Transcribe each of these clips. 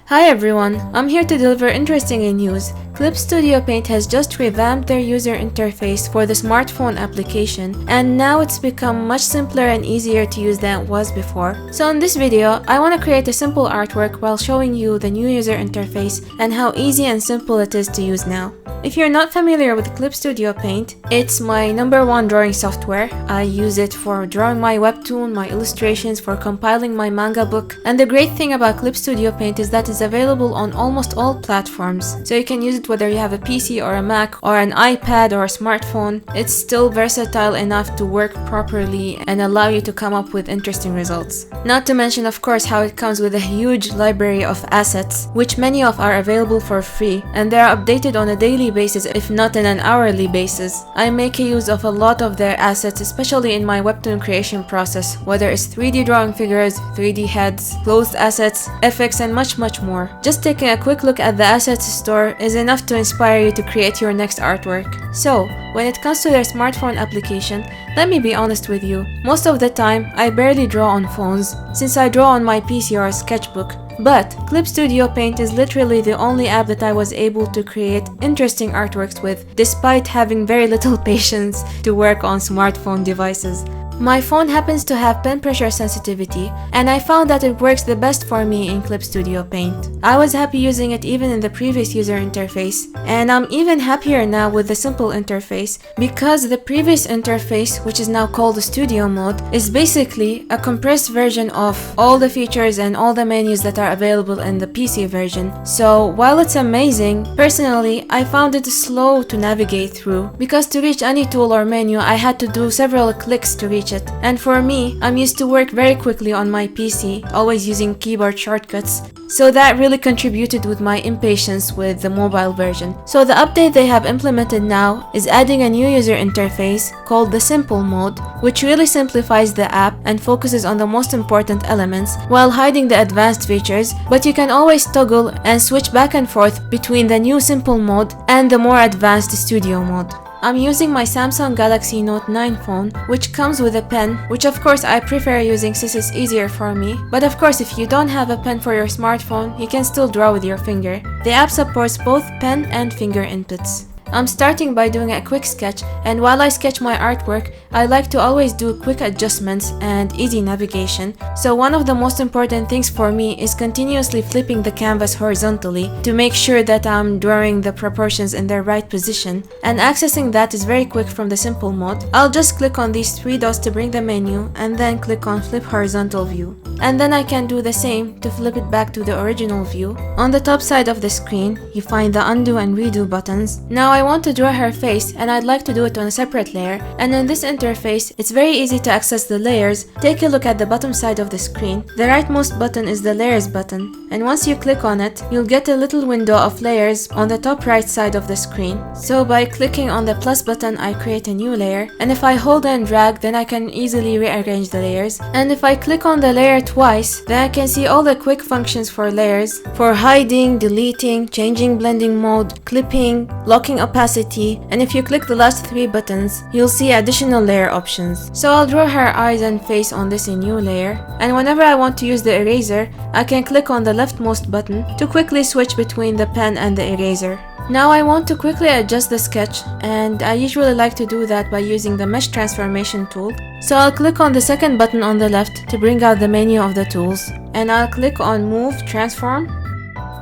Hi everyone, I'm here to deliver interesting news. Clip Studio Paint has just revamped their user interface for the smartphone application, and now it's become much simpler and easier to use than it was before. So in this video, I want to create a simple artwork while showing you the new user interface and how easy and simple it is to use now. If you're not familiar with Clip Studio Paint, it's my #1 drawing software. I use it for drawing my webtoon, my illustrations, for compiling my manga book. And the great thing about Clip Studio Paint is that it's available on almost all platforms. So you can use it whether you have a PC or a Mac or an iPad or a smartphone. It's still versatile enough to work properly and allow you to come up with interesting results. Not to mention, of course, how it comes with a huge library of assets, which many of are available for free, and they are updated on a daily basis, if not on an hourly basis. I make use of a lot of their assets, especially in my webtoon creation process, whether it's 3D drawing figures, 3D heads, clothes assets, FX, and much more. Just taking a quick look at the assets store is enough to inspire you to create your next artwork. So, when it comes to their smartphone application, let me be honest with you, most of the time I barely draw on phones, since I draw on my PC or a sketchbook. But Clip Studio Paint is literally the only app that I was able to create interesting artworks with, despite having very little patience to work on smartphone devices. My phone happens to have pen pressure sensitivity, and I found that it works the best for me in Clip Studio Paint. I was happy using it even in the previous user interface, and I'm even happier now with the simple interface, because the previous interface, which is now called the Studio Mode, is basically a compressed version of all the features and all the menus that are available in the PC version. So while it's amazing, personally I found it slow to navigate through, because to reach any tool or menu I had to do several clicks to reach it. And for me, I'm used to work very quickly on my PC, always using keyboard shortcuts, so that really contributed with my impatience with the mobile version. So the update they have implemented now is adding a new user interface called the Simple Mode, which really simplifies the app and focuses on the most important elements while hiding the advanced features, but you can always toggle and switch back and forth between the new Simple Mode and the more advanced Studio Mode. I'm using my Samsung Galaxy Note 9 phone, which comes with a pen, which of course I prefer using since it's easier for me. But of course, if you don't have a pen for your smartphone, you can still draw with your finger. The app supports both pen and finger inputs. I'm starting by doing a quick sketch, and while I sketch my artwork, I like to always do quick adjustments and easy navigation. So one of the most important things for me is continuously flipping the canvas horizontally to make sure that I'm drawing the proportions in their right position. And accessing that is very quick from the simple mode. I'll just click on these 3 dots to bring the menu and then click on flip horizontal view. And then I can do the same to flip it back to the original view. On the top side of the screen, you find the undo and redo buttons. Now I want to draw her face, and I'd like to do it on a separate layer, and in this interface it's very easy to access the layers. Take a look at the bottom side of the screen. The rightmost button is the layers button, and once you click on it, you'll get a little window of layers on the top right side of the screen. So by clicking on the plus button, I create a new layer, and if I hold and drag, then I can easily rearrange the layers. And if I click on the layer twice, then I can see all the quick functions for layers, for hiding, deleting, changing blending mode, clipping, locking opacity, and if you click the last 3 buttons, you'll see additional layer options. So I'll draw her eyes and face on this new layer, and whenever I want to use the eraser, I can click on the leftmost button to quickly switch between the pen and the eraser. Now I want to quickly adjust the sketch, and I usually like to do that by using the mesh transformation tool. So I'll click on the second button on the left to bring out the menu of the tools, and I'll click on move transform,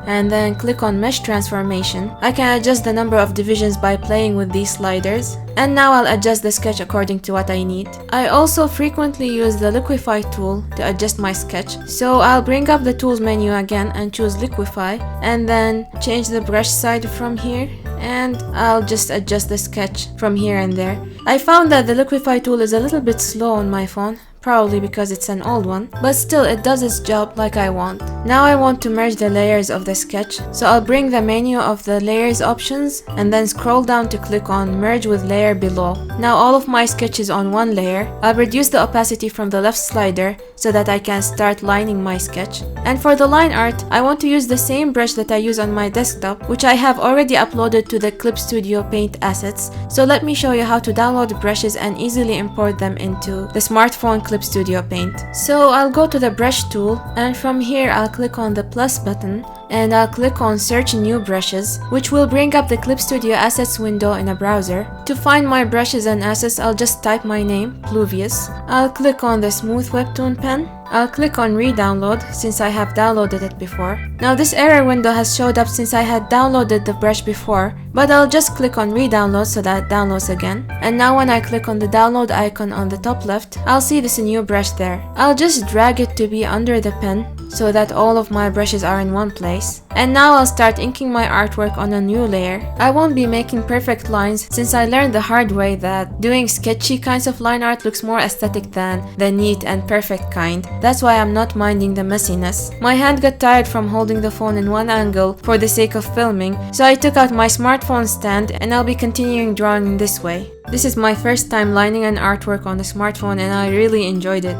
and then click on mesh transformation. I can adjust the number of divisions by playing with these sliders, and now I'll adjust the sketch according to what I need. I also frequently use the Liquify tool to adjust my sketch, so I'll bring up the tools menu again and choose Liquify, and then change the brush side from here, and I'll just adjust the sketch from here and there. I found that the Liquify tool is a little bit slow on my phone, probably because it's an old one, but still it does its job like I want. Now I want to merge the layers of the sketch, so I'll bring the menu of the layers options and then scroll down to click on merge with layer below. Now all of my sketch is on one layer. I'll reduce the opacity from the left slider so that I can start lining my sketch. And for the line art, I want to use the same brush that I use on my desktop, which I have already uploaded to the Clip Studio Paint assets. So let me show you how to download brushes and easily import them into the smartphone Clip Studio Paint. So I'll go to the brush tool, and from here I'll click on the plus button and I'll click on Search New Brushes, which will bring up the Clip Studio Assets window in a browser. To find my brushes and assets, I'll just type my name, Pluvius. I'll click on the Smooth Webtoon pen. I'll click on re-download since I have downloaded it before. Now this error window has showed up since I had downloaded the brush before, but I'll just click on re-download so that it downloads again. And now when I click on the download icon on the top left, I'll see this new brush there. I'll just drag it to be under the pen so that all of my brushes are in one place. And now I'll start inking my artwork on a new layer. I won't be making perfect lines since I learned the hard way that doing sketchy kinds of line art looks more aesthetic than the neat and perfect kind. That's why I'm not minding the messiness. My hand got tired from holding the phone in one angle for the sake of filming, so I took out my smartphone stand and I'll be continuing drawing in this way. This is my first time lining an artwork on the smartphone and I really enjoyed it.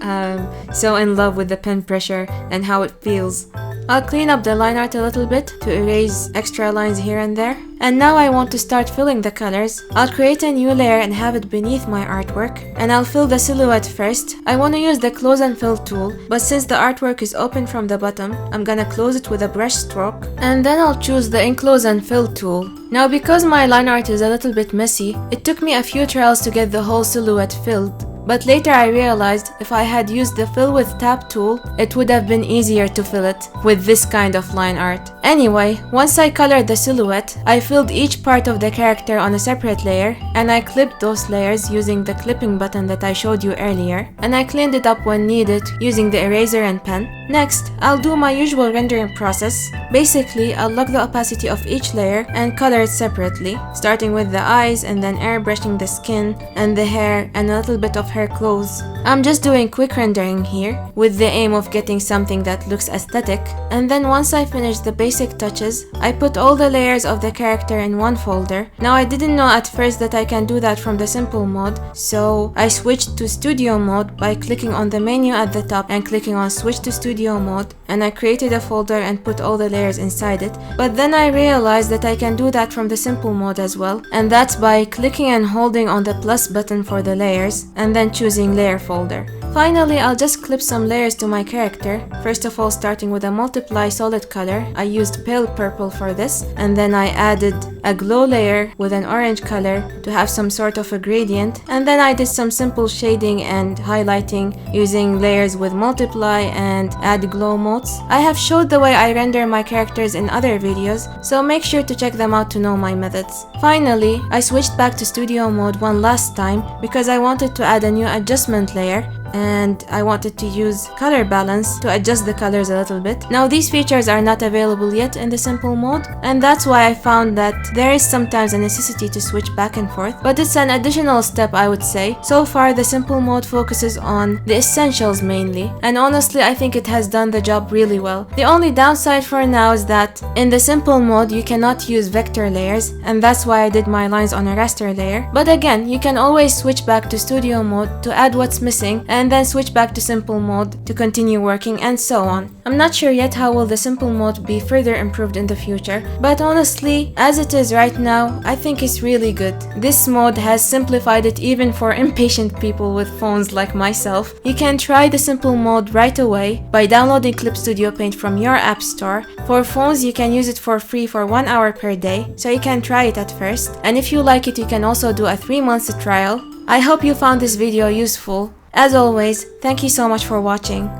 I'm so in love with the pen pressure and how it feels. I'll clean up the line art a little bit to erase extra lines here and there. And now I want to start filling the colors. I'll create a new layer and have it beneath my artwork. And I'll fill the silhouette first. I want to use the close and fill tool, but since the artwork is open from the bottom, I'm gonna close it with a brush stroke. And then I'll choose the enclose and fill tool. Now because my line art is a little bit messy, it took me a few trials to get the whole silhouette filled. But later I realized if I had used the fill with tab tool, it would have been easier to fill it with this kind of line art. Anyway, once I colored the silhouette, I filled each part of the character on a separate layer and I clipped those layers using the clipping button that I showed you earlier, and I cleaned it up when needed using the eraser and pen. Next, I'll do my usual rendering process. Basically, I'll lock the opacity of each layer and color it separately, starting with the eyes and then airbrushing the skin and the hair and a little bit of her clothes. I'm just doing quick rendering here with the aim of getting something that looks aesthetic, and then once I finish the basic touches, I put all the layers of the character in one folder. Now I didn't know at first that I can do that from the simple mode, so I switched to studio mode by clicking on the menu at the top and clicking on switch to studio mode, and I created a folder and put all the layers inside it. But then I realized that I can do that from the simple mode as well, and that's by clicking and holding on the plus button for the layers and then choosing layer folder. Finally, I'll just clip some layers to my character. First of all, starting with a multiply solid color. I used pale purple for this, and then I added a glow layer with an orange color to have some sort of a gradient, and then I did some simple shading and highlighting using layers with multiply and add glow modes. I have showed the way I render my characters in other videos, so make sure to check them out to know my methods. Finally, I switched back to studio mode one last time because I wanted to add a new adjustment layer, and I wanted to use color balance to adjust the colors a little bit. Now these features are not available yet in the simple mode, and that's why I found that there is sometimes a necessity to switch back and forth, but it's an additional step, I would say. So far the simple mode focuses on the essentials mainly, and honestly I think it has done the job really well. The only downside for now is that in the simple mode you cannot use vector layers, and that's why I did my lines on a raster layer. But again, you can always switch back to studio mode to add what's missing, and then switch back to simple mode to continue working, and so on. I'm not sure yet how will the simple mode be further improved in the future, but honestly, as it is right now, I think it's really good. This mode has simplified it even for impatient people with phones like myself. You can try the simple mode right away by downloading Clip Studio Paint from your app store. For phones, you can use it for free for 1 hour per day, so you can try it at first. And if you like it, you can also do a 3-month trial. I hope you found this video useful. As always, thank you so much for watching.